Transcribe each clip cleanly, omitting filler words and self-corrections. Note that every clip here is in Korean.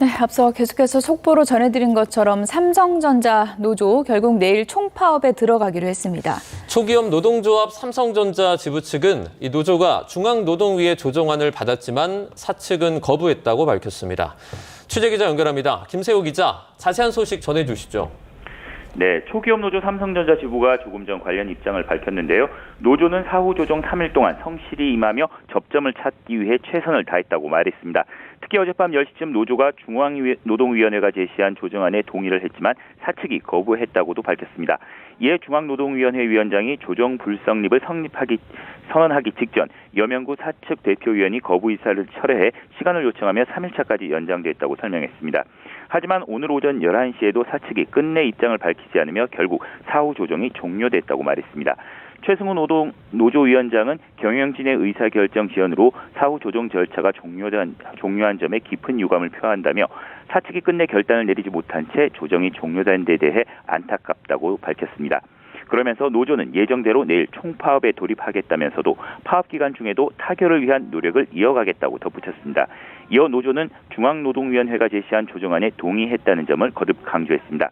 네, 앞서 계속해서 속보로 전해드린 것처럼 삼성전자 노조 결국 내일 총파업에 들어가기로 했습니다. 초기업 노동조합 삼성전자 지부 측은 이 노조가 중앙노동위의 조정안을 받았지만 사측은 거부했다고 밝혔습니다. 취재기자 연결합니다. 김세호 기자, 자세한 소식 전해주시죠. 네, 초기업 노조 삼성전자 지부가 조금 전 관련 입장을 밝혔는데요. 노조는 사후 조정 3일 동안 성실히 임하며 접점을 찾기 위해 최선을 다했다고 말했습니다. 특히 어젯밤 10시쯤 노조가 중앙노동위원회가 제시한 조정안에 동의를 했지만 사측이 거부했다고도 밝혔습니다. 이에 중앙노동위원회 위원장이 조정 불성립을 선언하기 직전 여명구 사측 대표위원이 거부 의사를 철회해 시간을 요청하며 3일차까지 연장됐다고 설명했습니다. 하지만 오늘 오전 11시에도 사측이 끝내 입장을 밝히지 않으며 결국 사후 조정이 종료됐다고 말했습니다. 최승우 노조위원장은 경영진의 의사결정 지연으로 사후 조정 절차가 종료한 점에 깊은 유감을 표한다며 사측이 끝내 결단을 내리지 못한 채 조정이 종료된 데 대해 안타깝다고 밝혔습니다. 그러면서 노조는 예정대로 내일 총파업에 돌입하겠다면서도 파업 기간 중에도 타결을 위한 노력을 이어가겠다고 덧붙였습니다. 이어 노조는 중앙노동위원회가 제시한 조정안에 동의했다는 점을 거듭 강조했습니다.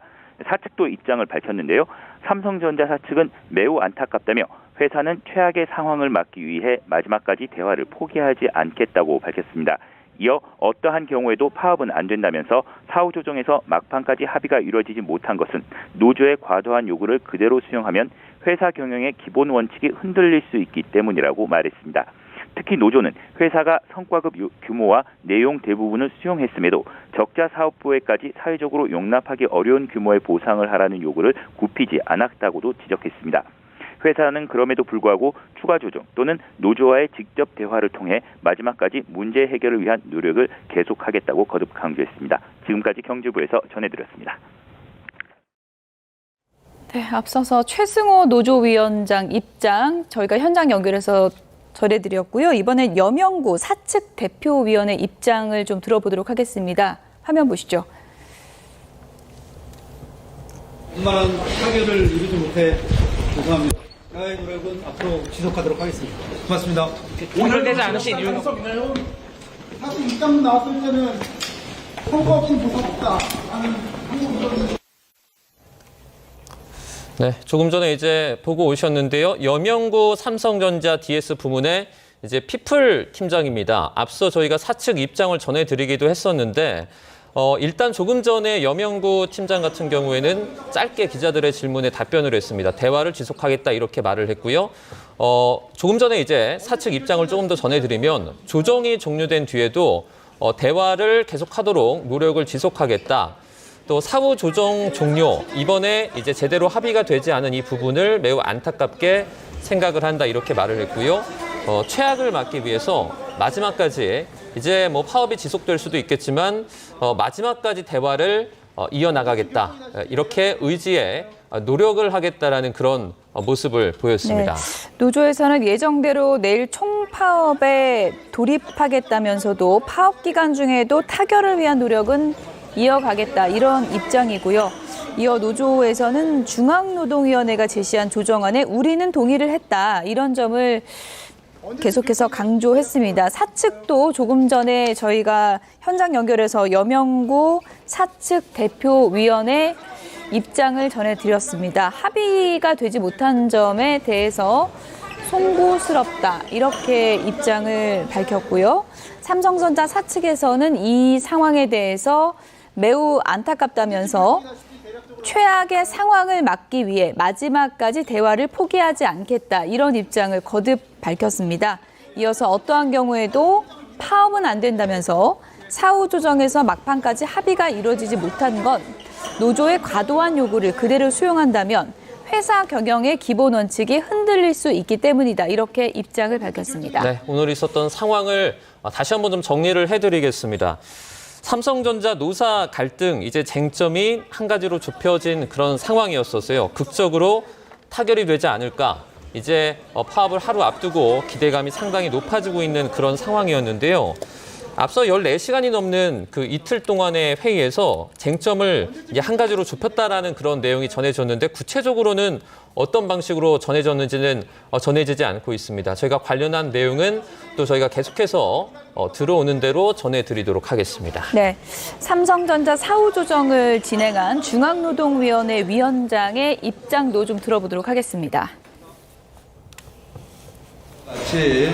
사측도 입장을 밝혔는데요. 삼성전자 사측은 매우 안타깝다며 회사는 최악의 상황을 막기 위해 마지막까지 대화를 포기하지 않겠다고 밝혔습니다. 이어 어떠한 경우에도 파업은 안 된다면서 사후 조정에서 막판까지 합의가 이루어지지 못한 것은 노조의 과도한 요구를 그대로 수용하면 회사 경영의 기본 원칙이 흔들릴 수 있기 때문이라고 말했습니다. 특히 노조는 회사가 성과급 규모와 내용 대부분을 수용했음에도 적자 사업부에까지 사회적으로 용납하기 어려운 규모의 보상을 하라는 요구를 굽히지 않았다고도 지적했습니다. 회사는 그럼에도 불구하고 추가 조정 또는 노조와의 직접 대화를 통해 마지막까지 문제 해결을 위한 노력을 계속하겠다고 거듭 강조했습니다. 지금까지 경제부에서 전해드렸습니다. 네, 앞서서 최승호 노조위원장 입장 저희가 현장 연결해서 전해드렸고요. 이번엔 여명구 사측 대표위원회 입장을 좀 들어보도록 하겠습니다. 화면 보시죠. 원만한 타결을 이루지 못해 죄송합니다. 야외 노력은 앞으로 지속하도록 하겠습니다. 고맙습니다. 오늘되지 않으신 이유는? 사실 입장 나왔을 때는 성과 없이 보상 없다 하는 한국 네, 조금 전에 이제 보고 오셨는데요. 여명구 삼성전자 DS 부문의 이제 피플 팀장입니다. 앞서 저희가 사측 입장을 전해드리기도 했었는데, 일단 조금 전에 여명구 팀장 같은 경우에는 짧게 기자들의 질문에 답변을 했습니다. 대화를 지속하겠다 이렇게 말을 했고요. 조금 전에 이제 사측 입장을 조금 더 전해드리면 조정이 종료된 뒤에도 대화를 계속하도록 노력을 지속하겠다. 또 사후 조정 종료, 이번에 이제 제대로 합의가 되지 않은 이 부분을 매우 안타깝게 생각을 한다 이렇게 말을 했고요. 최악을 막기 위해서 마지막까지 이제 뭐 파업이 지속될 수도 있겠지만 마지막까지 대화를 이어나가겠다 이렇게 의지에 노력을 하겠다라는 그런 모습을 보였습니다. 네, 노조에서는 예정대로 내일 총파업에 돌입하겠다면서도 파업 기간 중에도 타결을 위한 노력은 이어가겠다 이런 입장이고요. 이어 노조에서는 중앙노동위원회가 제시한 조정안에 우리는 동의를 했다 이런 점을 계속해서 강조했습니다. 사측도 조금 전에 저희가 현장 연결해서 여명구 사측 대표위원회 입장을 전해드렸습니다. 합의가 되지 못한 점에 대해서 송구스럽다 이렇게 입장을 밝혔고요. 삼성전자 사측에서는 이 상황에 대해서 매우 안타깝다면서 최악의 상황을 막기 위해 마지막까지 대화를 포기하지 않겠다 이런 입장을 거듭 밝혔습니다. 이어서 어떠한 경우에도 파업은 안 된다면서 사후 조정에서 막판까지 합의가 이루어지지 못한 건 노조의 과도한 요구를 그대로 수용한다면 회사 경영의 기본 원칙이 흔들릴 수 있기 때문이다 이렇게 입장을 밝혔습니다. 네, 오늘 있었던 상황을 다시 한번 좀 정리를 해드리겠습니다. 삼성전자 노사 갈등, 이제 쟁점이 한 가지로 좁혀진 그런 상황이었었어요. 극적으로 타결이 되지 않을까. 이제 파업을 하루 앞두고 기대감이 상당히 높아지고 있는 그런 상황이었는데요. 앞서 14시간이 넘는 그 이틀 동안의 회의에서 쟁점을 이제 한 가지로 좁혔다라는 그런 내용이 전해졌는데 구체적으로는 어떤 방식으로 전해졌는지는 전해지지 않고 있습니다. 저희가 관련한 내용은 또 저희가 계속해서 들어오는 대로 전해드리도록 하겠습니다. 네, 삼성전자 사후 조정을 진행한 중앙노동위원회 위원장의 입장도 좀 들어보도록 하겠습니다. 같이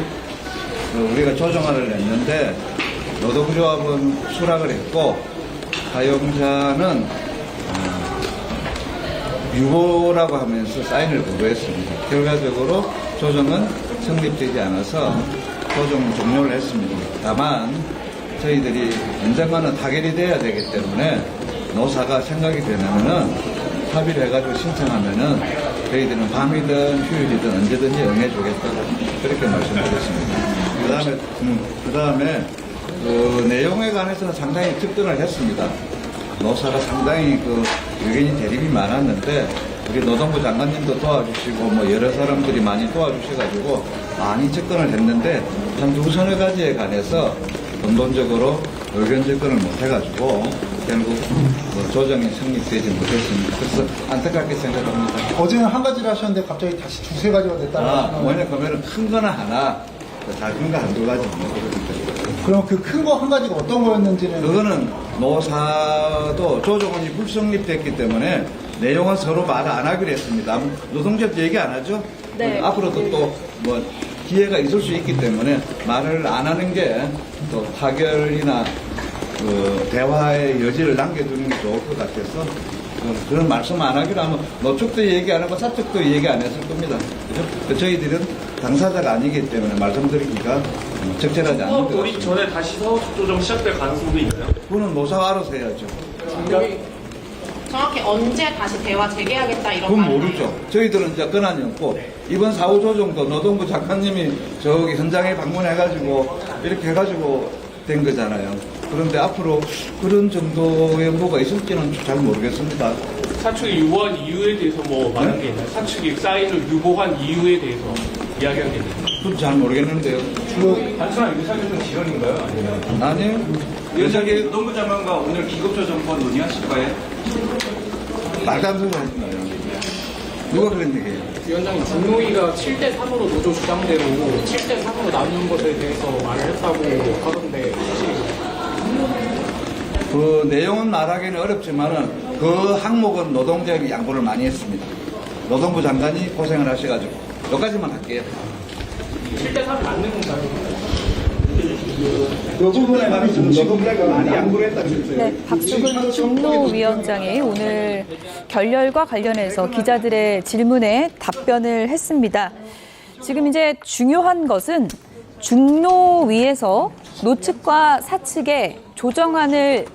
우리가 조정안을 냈는데 노동조합은 수락을 했고 사용자는 유보라고 하면서 사인을 거부했습니다. 결과적으로 조정은 성립되지 않아서 조정 종료를 했습니다. 다만 저희들이 언젠가는 타결이 돼야 되기 때문에 노사가 생각이 되면은 합의를 해가지고 신청하면은 저희들은 밤이든 휴일이든 언제든지 응해주겠다고 그렇게 말씀드렸습니다. 그다음에 그 내용에 관해서는 상당히 접근을 했습니다. 노사가 상당히 그 의견이 대립이 많았는데 우리 노동부 장관님도 도와주시고 뭐 여러 사람들이 많이 도와주셔가지고 많이 접근을 했는데 한 두서너 가지에 관해서 근본적으로 의견 접근을 못해가지고 결국 조정이 성립되지 못했습니다. 그래서 안타깝게 생각합니다. 어제는 한 가지를 하셨는데 갑자기 다시 두세 가지가 됐다는 뭐냐 그러면 큰 거는 하나, 작은 거 한두 가지 없는 그럼 그 큰 거 한 가지가 어떤 거였는지는 그거는 노사도 조정원이 불성립됐기 때문에 내용은 서로 말 안 하기로 했습니다. 노동조합 얘기 안 하죠? 네. 앞으로도 또 뭐 기회가 있을 수 있기 때문에 말을 안 하는 게 또 타결이나 그 대화의 여지를 남겨두는 게 좋을 것 같아서 그런 말씀 안 하기로 하면 노측도 얘기 안 하고 사측도 얘기 안 했을 겁니다. 그죠? 저희들은 당사자가 아니기 때문에 말씀드리기가 적절하지 않은 것 돌입 같습니다. 전에 다시 사후 조정 시작될 가능성도 있나요? 그거는 노사가 알아서 해야죠. 정확히 언제 다시 대화 재개하겠다 이런 그건 말은 모르죠. 저희들은 이제 권한이 없고 이번 사후조정도 노동부 장관님이 저기 현장에 방문해가지고 이렇게 해가지고 된 거잖아요. 그런데 앞으로 그런 정도의 뭐가 있을지는 잘 모르겠습니다. 사측이 유보한 이유에 대해서 뭐 말한 게 있나요? 사측이 사인을 유보한 이유에 대해서 이야기한 게 있나요? 그건 잘 모르겠는데요. 단순한 의사결정 지연인가요? 아니면 아니요. 위원장님 노동부 장관과 오늘 기급조정권 논의하실 거예요? 말도 안 소리 하지 마요. 누가 그런 얘기예요? 위원장님 중노위가 7대3으로 노조 주장대로 7대3으로 나누는 것에 대해서 말을 했다고 하던데 그 내용은 말하기는 어렵지만은 그 항목은 노동조합이 양보를 많이 했습니다. 노동부 장관이 고생을 하셔가지고 여기까지만 할게요. 7대3이 맞는 건가요? 그 부분에 관해서 노동조합이 많이 양보를 했다고 했어요. 네, 박수근 중노위원장이 오늘 결렬과 관련해서 기자들의 질문에 답변을 했습니다. 지금 이제 중요한 것은 중노위에서 노측과 사측에 조정안을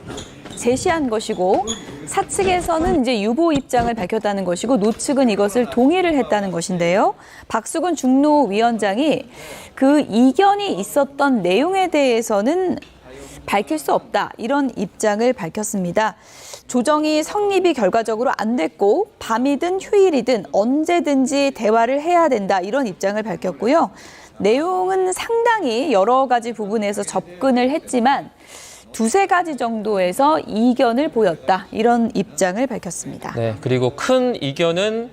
제시한 것이고 사측에서는 이제 유보 입장을 밝혔다는 것이고 노측은 이것을 동의를 했다는 것인데요. 박수근 중노위원장이 그 이견이 있었던 내용에 대해서는 밝힐 수 없다. 이런 입장을 밝혔습니다. 조정이 성립이 결과적으로 안 됐고 밤이든 휴일이든 언제든지 대화를 해야 된다. 이런 입장을 밝혔고요. 내용은 상당히 여러 가지 부분에서 접근을 했지만 두세 가지 정도에서 이견을 보였다. 이런 입장을 밝혔습니다. 네, 그리고 큰 이견은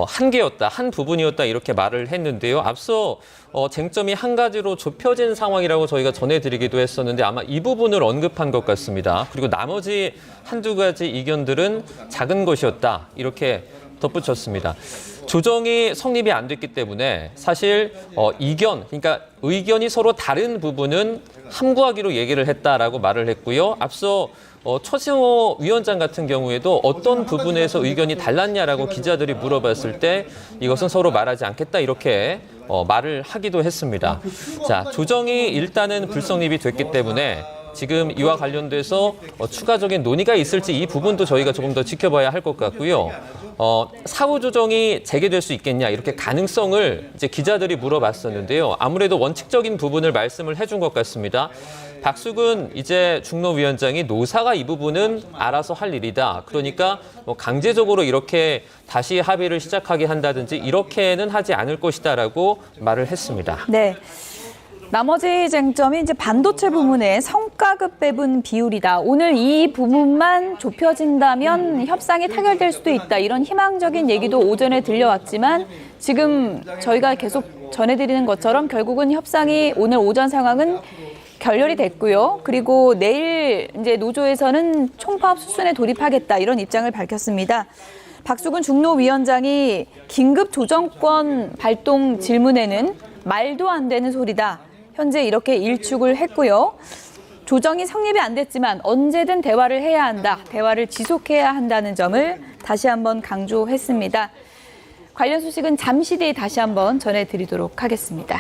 한 개였다, 한 부분이었다 이렇게 말을 했는데요. 앞서 쟁점이 한 가지로 좁혀진 상황이라고 저희가 전해드리기도 했었는데 아마 이 부분을 언급한 것 같습니다. 그리고 나머지 한두 가지 이견들은 작은 것이었다 이렇게 덧붙였습니다. 조정이 성립이 안 됐기 때문에 사실 이견, 그러니까 의견이 서로 다른 부분은 함구하기로 얘기를 했다라고 말을 했고요. 앞서 최승호 위원장 같은 경우에도 어떤 부분에서 의견이 달랐냐라고 기자들이 물어봤을 때 이것은 서로 말하지 않겠다 이렇게 말을 하기도 했습니다. 자, 조정이 일단은 불성립이 됐기 때문에 지금 이와 관련돼서 추가적인 논의가 있을지 이 부분도 저희가 조금 더 지켜봐야 할 것 같고요. 사후 조정이 재개될 수 있겠냐 이렇게 가능성을 이제 기자들이 물어봤었는데요. 아무래도 원칙적인 부분을 말씀을 해준 것 같습니다. 박수근 이제 중노위원장이 노사가 이 부분은 알아서 할 일이다. 그러니까 뭐 강제적으로 이렇게 다시 합의를 시작하게 한다든지 이렇게는 하지 않을 것이다라고 말을 했습니다. 네. 나머지 쟁점이 이제 반도체 부문의 성과급 배분 비율이다. 오늘 이 부문만 좁혀진다면 협상이 타결될 수도 있다. 이런 희망적인 얘기도 오전에 들려왔지만 지금 저희가 계속 전해드리는 것처럼 결국은 협상이 오늘 오전 상황은 결렬이 됐고요. 그리고 내일 이제 노조에서는 총파업 수순에 돌입하겠다 이런 입장을 밝혔습니다. 박수근 중노위원장이 긴급 조정권 발동 질문에는 말도 안 되는 소리다. 현재 이렇게 일축을 했고요. 조정이 성립이 안 됐지만 언제든 대화를 해야 한다. 대화를 지속해야 한다는 점을 다시 한번 강조했습니다. 관련 소식은 잠시 뒤에 다시 한번 전해드리도록 하겠습니다.